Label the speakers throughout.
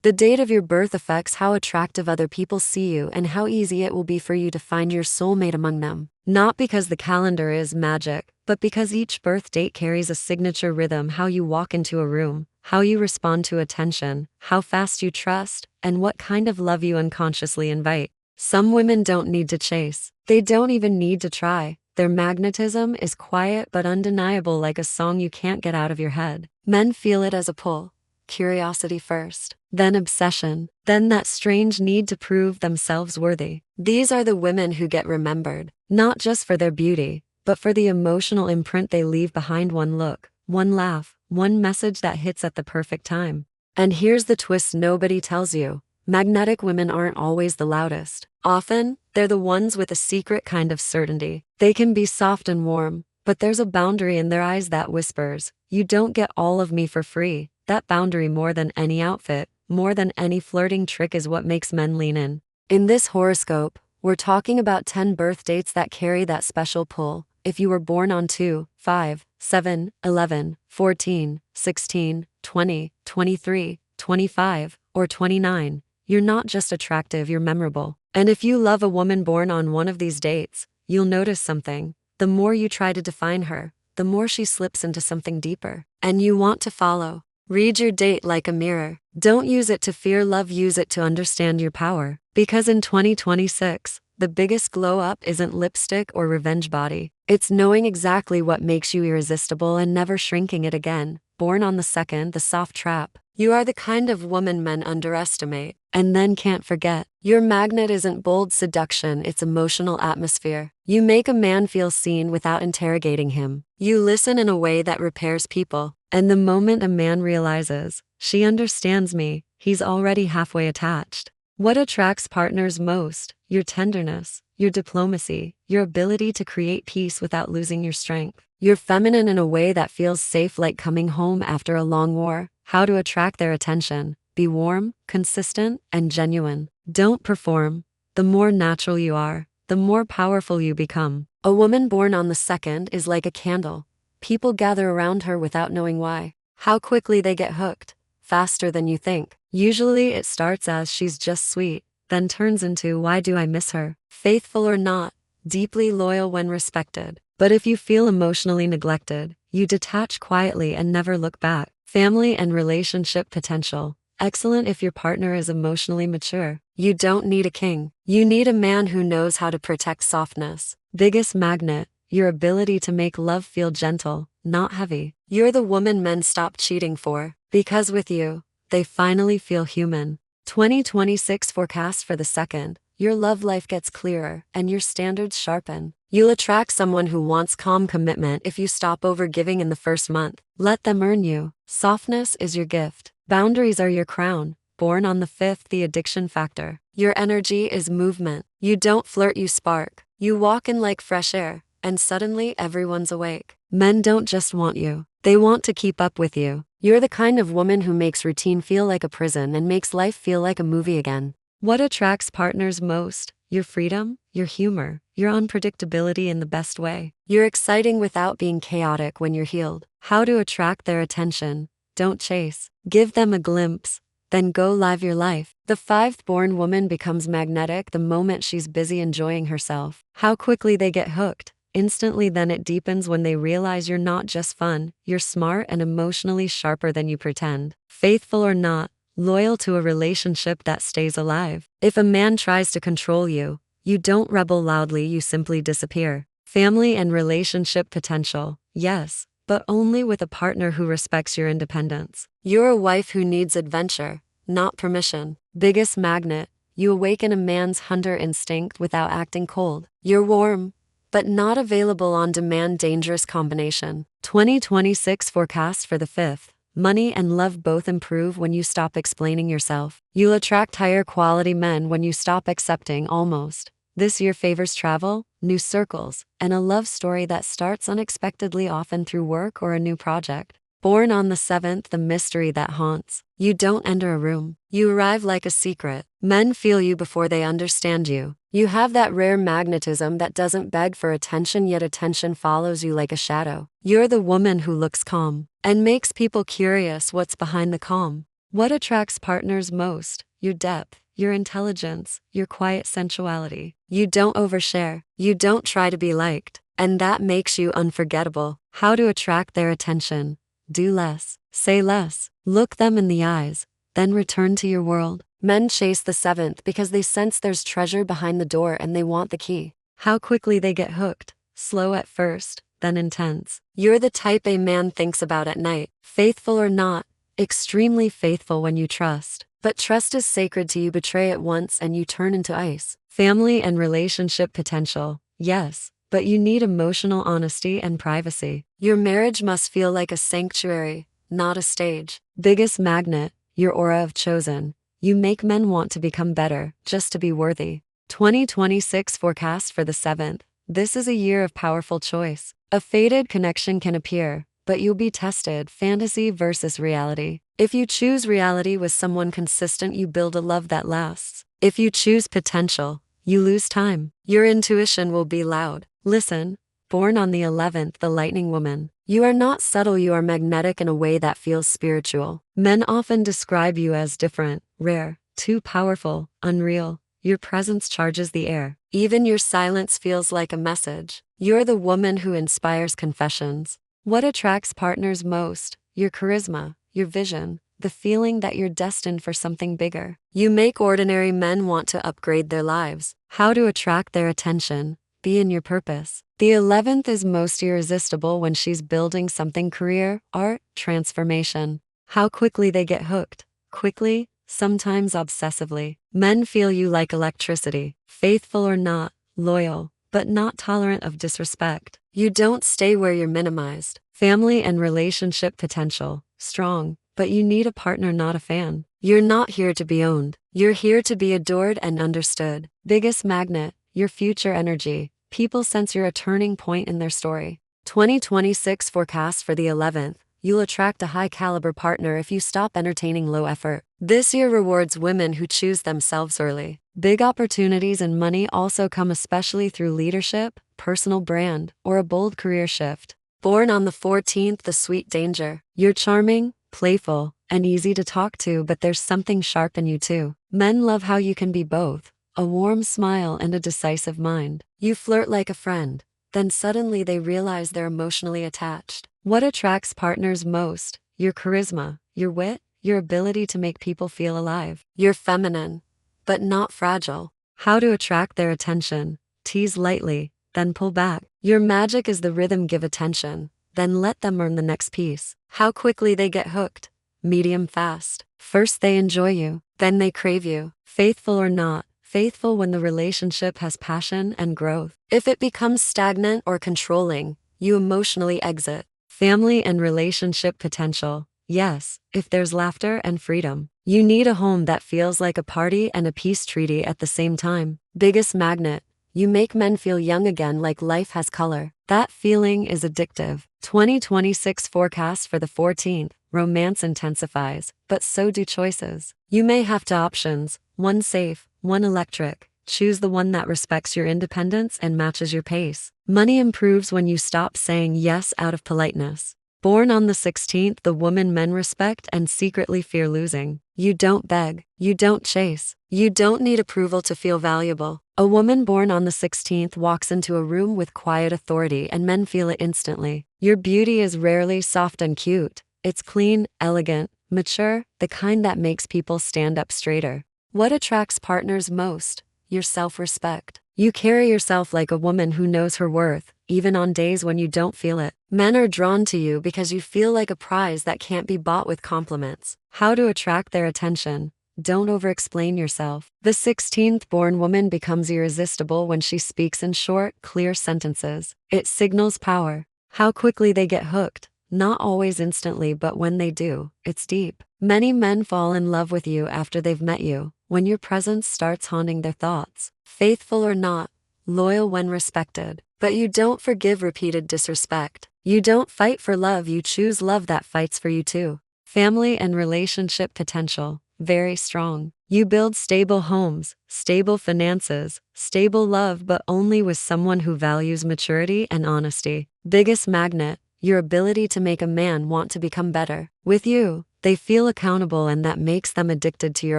Speaker 1: The date of your birth affects how attractive other people see you and how easy it will be for you to find your soulmate among them. Not because the calendar is magic, but because each birth date carries a signature rhythm: how you walk into a room, how you respond to attention, how fast you trust, and what kind of love you unconsciously invite. Some women don't need to chase. They don't even need to try. Their magnetism is quiet but undeniable, like a song you can't get out of your head. Men feel it as a pull. Curiosity first, then obsession, then that strange need to prove themselves worthy. These are the women who get remembered, not just for their beauty, but for the emotional imprint they leave behind: one look, one laugh, one message that hits at the perfect time. And here's the twist nobody tells you. Magnetic women aren't always the loudest. Often, they're the ones with a secret kind of certainty. They can be soft and warm, but there's a boundary in their eyes that whispers, "You don't get all of me for free." That boundary, more than any outfit, more than any flirting trick, is what makes men lean in. In this horoscope, we're talking about 10 birth dates that carry that special pull. If you were born on 2, 5, 7, 11, 14, 16, 20, 23, 25, or 29, you're not just attractive, you're memorable. And if you love a woman born on one of these dates, you'll notice something. The more you try to define her, the more she slips into something deeper. And you want to follow. Read your date like a mirror. Don't use it to fear love, use it to understand your power. Because in 2026, the biggest glow up isn't lipstick or revenge body. It's knowing exactly what makes you irresistible and never shrinking it again. Born on the 2nd, the soft trap. You are the kind of woman men underestimate and then can't forget. Your magnet isn't bold seduction, it's emotional atmosphere. You make a man feel seen without interrogating him. You listen in a way that repairs people. And the moment a man realizes, "She understands me," he's already halfway attached. What attracts partners most? Your tenderness, your diplomacy, your ability to create peace without losing your strength. You're feminine in a way that feels safe, like coming home after a long war. How to attract their attention: be warm, consistent, and genuine. Don't perform. The more natural you are, the more powerful you become. A woman born on the 2nd is like a candle. People gather around her without knowing why. How quickly they get hooked? Faster than you think. Usually it starts as "she's just sweet," then turns into "why do I miss her?" Faithful or not, deeply loyal when respected. But if you feel emotionally neglected, you detach quietly and never look back. Family and relationship potential. Excellent if your partner is emotionally mature. You don't need a king. You need a man who knows how to protect softness. Biggest magnet. Your ability to make love feel gentle, not heavy. You're the woman men stop cheating for, because with you, they finally feel human. 2026 forecast for the 2nd. Your love life gets clearer and your standards sharpen. You'll attract someone who wants calm commitment if you stop overgiving in the first month. Let them earn you. Softness is your gift. Boundaries are your crown. Born on the 5th, the addiction factor. Your energy is movement. You don't flirt, you spark. You walk in like fresh air, and suddenly everyone's awake. Men don't just want you. They want to keep up with you. You're the kind of woman who makes routine feel like a prison and makes life feel like a movie again. What attracts partners most? Your freedom, your humor, your unpredictability in the best way. You're exciting without being chaotic when you're healed. How to attract their attention? Don't chase. Give them a glimpse. Then go live your life. The 5th born woman becomes magnetic the moment she's busy enjoying herself. How quickly they get hooked. Instantly, then it deepens when they realize you're not just fun, you're smart and emotionally sharper than you pretend. Faithful or not, loyal to a relationship that stays alive. If a man tries to control you, you don't rebel loudly, you simply disappear. Family and relationship potential, yes, but only with a partner who respects your independence. You're a wife who needs adventure, not permission. Biggest magnet, you awaken a man's hunter instinct without acting cold. You're warm, but not available on demand, dangerous combination. 2026 forecast for the 5th. Money and love both improve when you stop explaining yourself. You'll attract higher quality men when you stop accepting almost. This year favors travel, new circles, and a love story that starts unexpectedly, often through work or a new project. Born on the 7th, the mystery that haunts. You don't enter a room. You arrive like a secret. Men feel you before they understand you. You have that rare magnetism that doesn't beg for attention, yet attention follows you like a shadow. You're the woman who looks calm and makes people curious what's behind the calm. What attracts partners most? Your depth, your intelligence, your quiet sensuality. You don't overshare. You don't try to be liked. And that makes you unforgettable. How to attract their attention? Do less. Say less. Look them in the eyes. Then return to your world. Men chase the seventh because they sense there's treasure behind the door and they want the key. How quickly they get hooked. Slow at first, then intense. You're the type a man thinks about at night. Faithful or not. Extremely faithful when you trust. But trust is sacred to you. Betray it once and you turn into ice. Family and relationship potential. Yes, but you need emotional honesty and privacy. Your marriage must feel like a sanctuary, not a stage. Biggest magnet, your aura of chosen. You make men want to become better, just to be worthy. 2026 forecast for the 7th. This is a year of powerful choice. A faded connection can appear, but you'll be tested. Fantasy versus reality. If you choose reality with someone consistent, you build a love that lasts. If you choose potential, you lose time. Your intuition will be loud. Listen. Born on the 11th, the lightning woman. You are not subtle, you are magnetic in a way that feels spiritual. Men often describe you as different, rare, too powerful, unreal. Your presence charges the air. Even your silence feels like a message. You're the woman who inspires confessions. What attracts partners most? Your charisma, your vision, the feeling that you're destined for something bigger. You make ordinary men want to upgrade their lives. How to attract their attention? Be in your purpose. The 11th is most irresistible when she's building something: career, art, transformation. How quickly they get hooked. Quickly, sometimes obsessively. Men feel you like electricity. Faithful or not, loyal, but not tolerant of disrespect. You don't stay where you're minimized. Family and relationship potential. Strong, but you need a partner, not a fan. You're not here to be owned. You're here to be adored and understood. Biggest magnet, your future energy. People sense you're a turning point in their story. 2026 forecast for the 11th. You'll attract a high-caliber partner if you stop entertaining low effort. This year rewards women who choose themselves early. Big opportunities and money also come, especially through leadership, personal brand, or a bold career shift. Born on the 14th, the sweet danger. You're charming, playful, and easy to talk to, but there's something sharp in you too. Men love how you can be both. A warm smile and a decisive mind. You flirt like a friend. Then suddenly they realize they're emotionally attached. What attracts partners most? Your charisma, your wit, your ability to make people feel alive. You're feminine, but not fragile. How to attract their attention? Tease lightly, then pull back. Your magic is the rhythm. Give attention, then let them earn the next piece. How quickly they get hooked? Medium fast. First they enjoy you, then they crave you. Faithful or not? Faithful when the relationship has passion and growth. If it becomes stagnant or controlling, you emotionally exit. Family and relationship potential. Yes, if there's laughter and freedom. You need a home that feels like a party and a peace treaty at the same time. Biggest magnet. You make men feel young again, like life has color. That feeling is addictive. 2026 forecast for the 14th. Romance intensifies, but so do choices. You may have two options, one safe, one electric. Choose the one that respects your independence and matches your pace. Money improves when you stop saying yes out of politeness. Born on the 16th, the woman men respect and secretly fear losing. You don't beg. You don't chase. You don't need approval to feel valuable. A woman born on the 16th walks into a room with quiet authority and men feel it instantly. Your beauty is rarely soft and cute. It's clean, elegant, mature, the kind that makes people stand up straighter. What attracts partners most? Your self-respect. You carry yourself like a woman who knows her worth, even on days when you don't feel it. Men are drawn to you because you feel like a prize that can't be bought with compliments. How to attract their attention? Don't over-explain yourself. The 16th born woman becomes irresistible when she speaks in short, clear sentences. It signals power. How quickly they get hooked? Not always instantly, but when they do, it's deep. Many men fall in love with you after they've met you, when your presence starts haunting their thoughts. Faithful or not, loyal when respected. But you don't forgive repeated disrespect. You don't fight for love, you choose love that fights for you too. Family and relationship potential, very strong. You build stable homes, stable finances, stable love, but only with someone who values maturity and honesty. Biggest magnet, your ability to make a man want to become better. With you, they feel accountable and that makes them addicted to your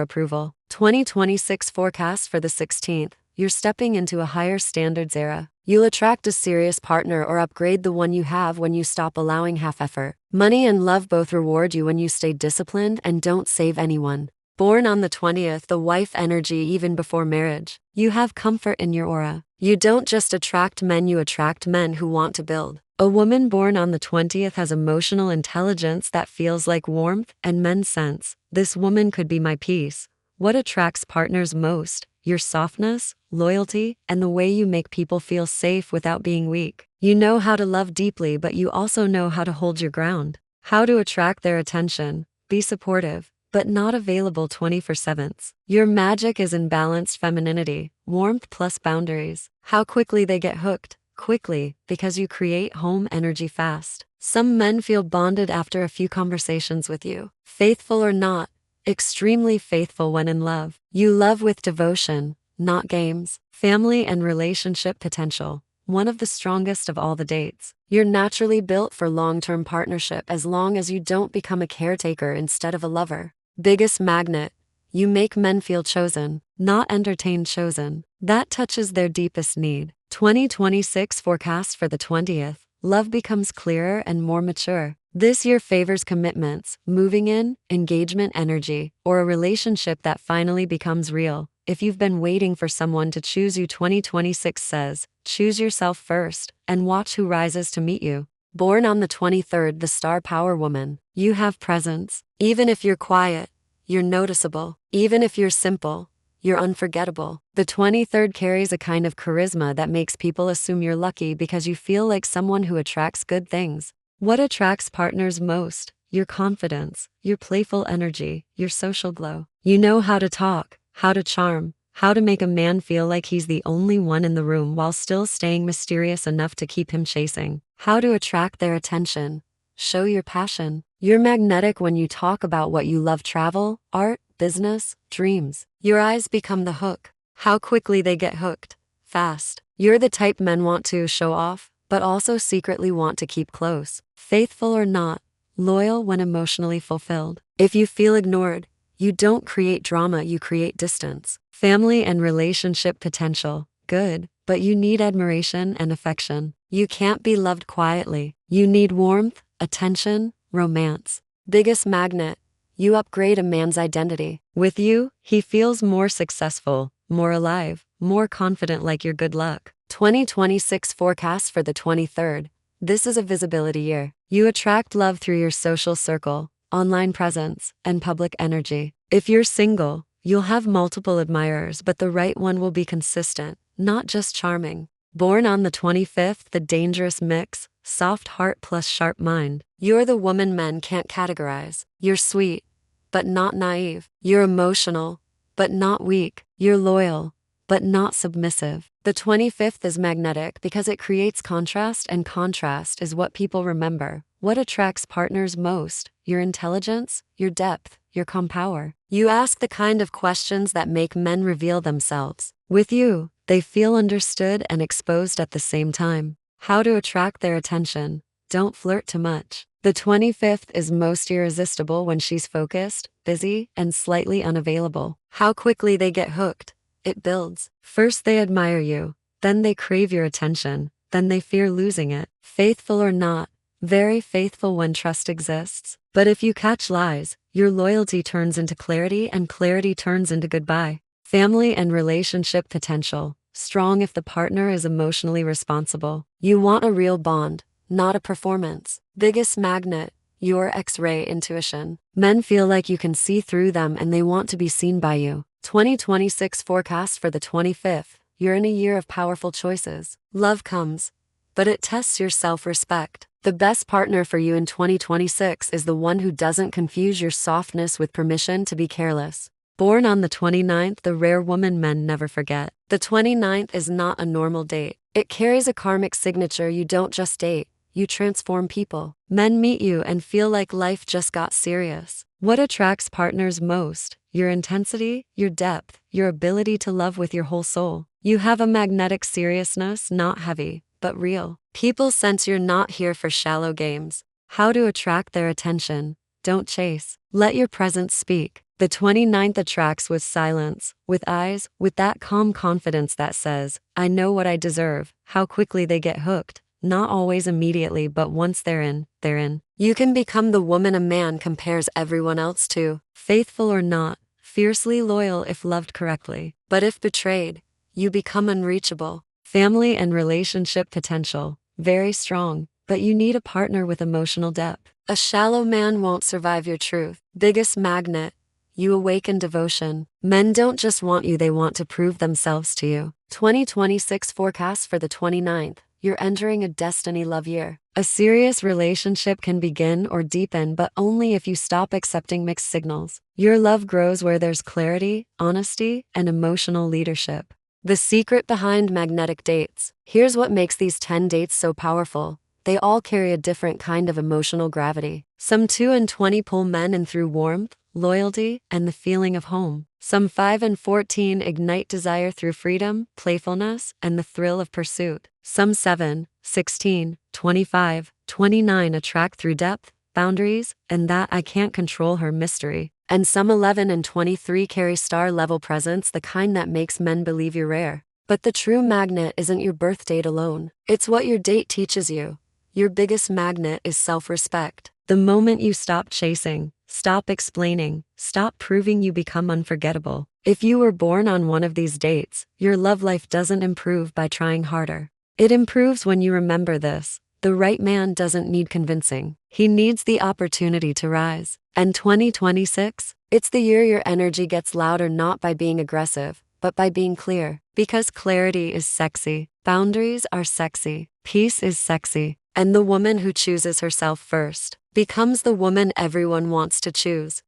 Speaker 1: approval. 2026 forecast for the 16th. You're stepping into a higher standards era. You'll attract a serious partner or upgrade the one you have when you stop allowing half-effort. Money and love both reward you when you stay disciplined and don't save anyone. Born on the 20th, the wife energy even before marriage. You have comfort in your aura. You don't just attract men, you attract men who want to build. A woman born on the 20th has emotional intelligence that feels like warmth, and men sense, this woman could be my peace. What attracts partners most? Your softness, loyalty, and the way you make people feel safe without being weak. You know how to love deeply, but you also know how to hold your ground. How to attract their attention? Be supportive, but not available 24/7. Your magic is in balanced femininity, warmth plus boundaries. How quickly they get hooked? Quickly, because you create home energy fast. Some men feel bonded after a few conversations with you. Faithful or not, extremely faithful when in love. You love with devotion, not games. Family and relationship potential. One of the strongest of all the dates. You're naturally built for long-term partnership as long as you don't become a caretaker instead of a lover. Biggest magnet. You make men feel chosen, not entertained chosen. That touches their deepest need. 2026 forecast for the 20th. Love becomes clearer and more mature. This year favors commitments, moving in, engagement energy, or a relationship that finally becomes real. If you've been waiting for someone to choose you, 2026 says, choose yourself first, and watch who rises to meet you. Born on the 23rd, the star power woman. You have presence. Even if you're quiet, you're noticeable. Even if you're simple, you're unforgettable. The 23rd carries a kind of charisma that makes people assume you're lucky because you feel like someone who attracts good things. What attracts partners most? Your confidence, your playful energy, your social glow. You know how to talk, how to charm, how to make a man feel like he's the only one in the room while still staying mysterious enough to keep him chasing. How to attract their attention. Show your passion. You're magnetic when you talk about what you love: travel, art, business, dreams. Your eyes become the hook. How quickly they get hooked? Fast. You're the type men want to show off, but also secretly want to keep close. Faithful or not, loyal when emotionally fulfilled. If you feel ignored, you don't create drama, you create distance. Family and relationship potential. Good, but you need admiration and affection. You can't be loved quietly. You need warmth, attention, romance. Biggest magnet. You upgrade a man's identity. With you, he feels more successful, more alive, more confident, like your good luck. 2026 forecast for the 23rd. This is a visibility year. You attract love through your social circle, online presence, and public energy. If you're single, you'll have multiple admirers, but the right one will be consistent, not just charming. Born on the 25th, the dangerous mix, soft heart plus sharp mind. You're the woman men can't categorize. You're sweet, but not naive. You're emotional, but not weak. You're loyal, but not submissive. The 25th is magnetic because it creates contrast, and contrast is what people remember. What attracts partners most? Your intelligence, your depth, your calm power. You ask the kind of questions that make men reveal themselves. With you, they feel understood and exposed at the same time. How to attract their attention? Don't flirt too much. The 25th is most irresistible when she's focused, busy, and slightly unavailable. How quickly they get hooked? It builds. First they admire you, then they crave your attention, then they fear losing it. Faithful or not, very faithful when trust exists. But if you catch lies, your loyalty turns into clarity, and clarity turns into goodbye. Family and relationship potential. Strong if the partner is emotionally responsible. You want a real bond, not a performance. Biggest magnet. Your X-ray intuition. Men feel like you can see through them and they want to be seen by you. 2026 forecast for the 25th. You're in a year of powerful choices. Love comes, but it tests your self-respect. The best partner for you in 2026 is the one who doesn't confuse your softness with permission to be careless. Born on the 29th, the rare woman men never forget. The 29th is not a normal date. It carries a karmic signature. You don't just date, you transform people. Men meet you and feel like life just got serious. What attracts partners most? Your intensity, your depth, your ability to love with your whole soul. You have a magnetic seriousness, not heavy, but but real. People sense you're not here for shallow games. How to attract their attention? Don't chase. Let your presence speak. The 29th attracts with silence, with eyes, with that calm confidence that says, I know what I deserve. How quickly they get hooked. Not always immediately, but once they're in, they're in. You can become the woman a man compares everyone else to. Faithful or not, fiercely loyal if loved correctly. But if betrayed, you become unreachable. Family and relationship potential, very strong, but you need a partner with emotional depth. A shallow man won't survive your truth. Biggest magnet, you awaken devotion. Men don't just want you, they want to prove themselves to you. 2026 forecast for the 29th. You're entering a destiny love year. A serious relationship can begin or deepen, but only if you stop accepting mixed signals. Your love grows where there's clarity, honesty, and emotional leadership. The secret behind magnetic dates. Here's what makes these 10 dates so powerful. They all carry a different kind of emotional gravity. Some 2 and 20 pull men in through warmth, loyalty, and the feeling of home. Some 5 and 14 ignite desire through freedom, playfulness, and the thrill of pursuit. Some 7, 16, 25, 29 attract through depth, boundaries, and that I can't control her mystery. And some 11 and 23 carry star-level presence, the kind that makes men believe you're rare. But the true magnet isn't your birth date alone. It's what your date teaches you. Your biggest magnet is self-respect. The moment you stop chasing, stop explaining, stop proving, you become unforgettable. If you were born on one of these dates, your love life doesn't improve by trying harder. It improves when you remember this. The right man doesn't need convincing. He needs the opportunity to rise. And 2026? It's the year your energy gets louder, not by being aggressive, but by being clear. Because clarity is sexy. Boundaries are sexy. Peace is sexy. And the woman who chooses herself first becomes the woman everyone wants to choose.